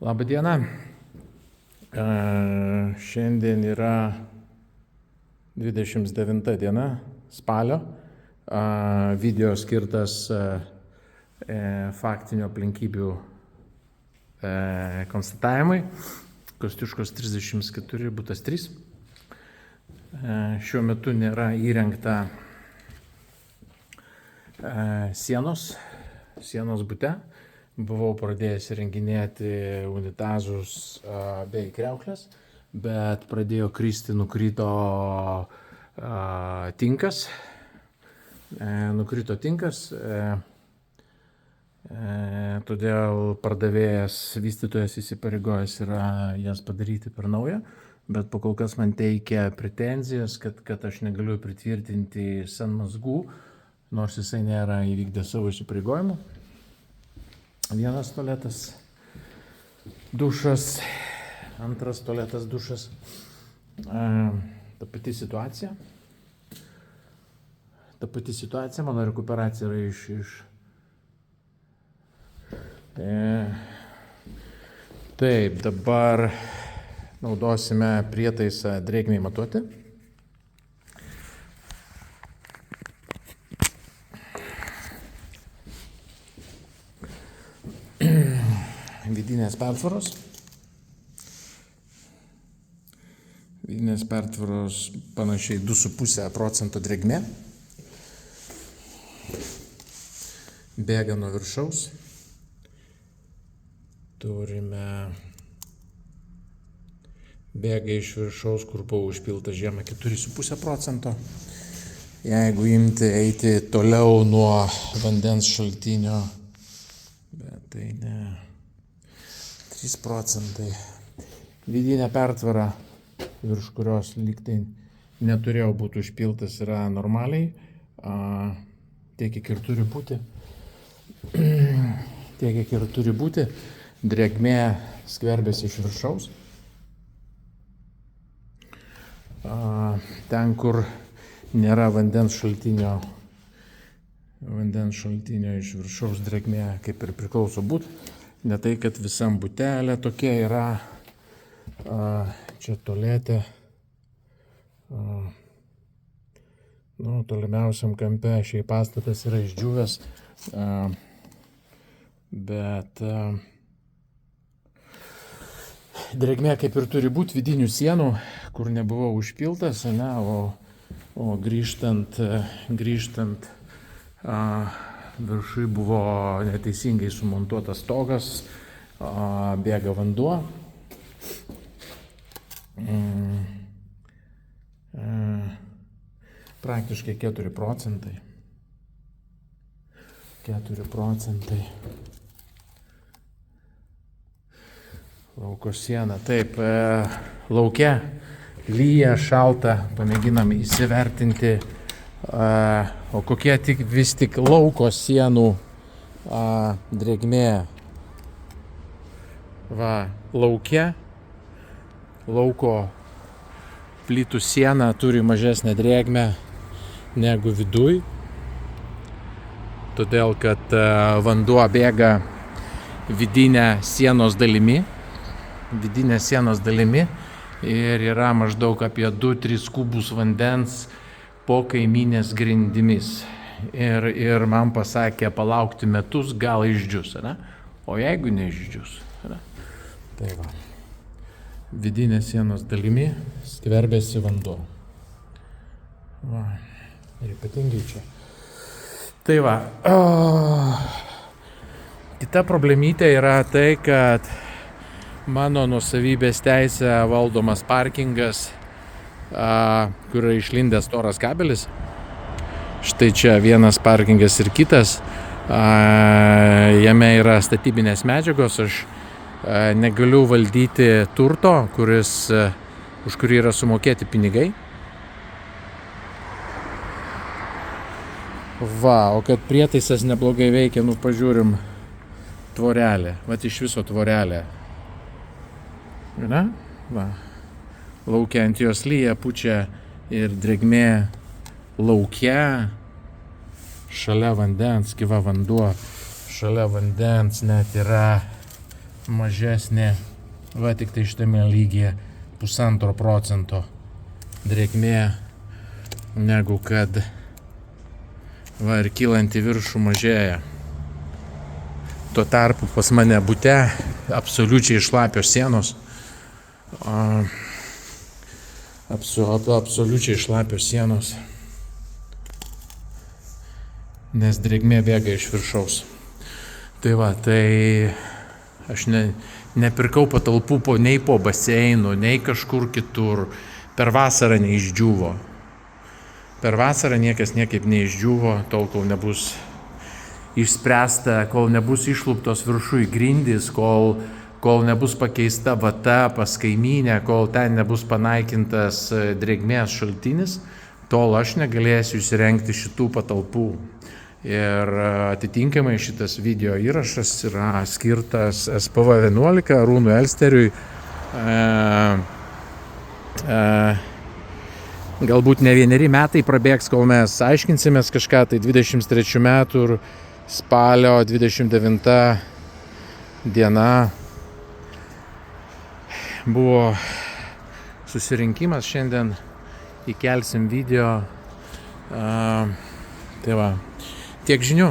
Labą dieną. Šiandien yra 29 diena spalio. Video skirtas faktinių aplinkybių konstatavimai. Kostiuškos 34, butas 3. Šiuo metu nėra įrengta sienos bute. Buvau pradėjęs įrenginėti unitazus bei kriauklės, bet pradėjo kristi, nukrito tinkas. Todėl pardavėjas, vystytojas įsipareigojęs yra jas padaryti per naują, bet po kol kas man teikia pretenzijas, kad aš negaliu pritvirtinti senmazgų, nors jisai nėra įvykdęs savo įsipareigojimų. Vienas tualetas, dušas, antras tualetas, dušas. Ta pati situacija, mano rekuperacija yra iš Taip, dabar naudosime prietaisą drėgmei matuoti. Vidinės pertvaros panašiai 2,5% drėgmė. Bėga nuo viršaus. Bėga iš viršaus, kur buvo užpilta žiemą 4,5%. Jeigu eiti toliau nuo vandens šaltinio, bet tai ne, 3%. Vidinė pertvara, virš kurios lygtai neturėjo būti užpiltas, yra normaliai, tiek kiek ir turi būti. Drėgmė skverbiasi iš viršaus. Ten, kur nėra vandens šaltinio iš viršaus, drėgmė kaip ir priklauso būti. Ne tai, kad visam butelė tokia yra, čia tualetė, tolimiausiam kampe šiai pastatas yra išdžiūvęs, bet drėgmė kaip ir turi būti vidinių sienų, kur nebuvo užpiltas, o grįžtant viršui buvo neteisingai sumontuotas stogas, bėga vanduo. Praktiškai 4%. Lauko siena. Taip, lauke lyja, šalta, pamėginam įsivertinti, o kokie vis tik lauko sienų drėgmė. Lauko plytų siena turi mažesnę drėgmę negu viduj, todėl kad vanduo bėga vidinę sienos dalimi ir yra maždaug apie 2-3 kubus vandens po kaiminės grindimis. Ir man pasakė palaukti metus, gal išdžius, o jeigu neišdžius. Tai va. Vidinė sienos dalimi skverbėsi vanduo. Ir ypatingai čia. Tai va. Kita problemytė yra tai, kad mano nuosavybės teisė valdomas parkingas, kur yra išlindęs storas kabelis. Štai čia vienas parkingas ir kitas. Jame yra statybinės medžiagos. Aš negaliu valdyti turto, už kurį yra sumokėti pinigai. O kad prietaisas neblogai veikia, pažiūrim tvorelę. Iš viso tvorelė. Lauke ant jos lyja, pučia ir drėgmė lauke. Šalia vandens, gyva vanduo. Šalia vandens net yra mažesnė, va tik tai šitame lygyje 1,5% drėgmė, negu kad va ir kylant į viršų mažėja. Tuo tarpu pas mane bute absoliučiai šlapios sienos. Absoliučiai šlapios sienos. Nes drėgmė bėga iš viršaus. Tai va, tai aš nepirkau patalpų nei po baseinu, nei kažkur kitur. Per vasarą neišdžiūvo. Per vasarą niekas niekaip neišdžiūvo, tol kol nebus išspręsta, kol nebus išluptos viršui grindys, kol nebus pakeista vata pas kaimynę, kol ten nebus panaikintas drėgmės šaltinis, tol aš negalėsiu įsirengti šitų patalpų. Ir atitinkamai šitas video įrašas yra skirtas SPV 11 Arūnui Elsteriui. Galbūt ne 1 metai prabėgs, kol mes aiškinsimės kažką, tai 23 metų ir spalio 29 diena buvo susirinkimas, šiandien įkelsim video. Tai va, tiek žinių.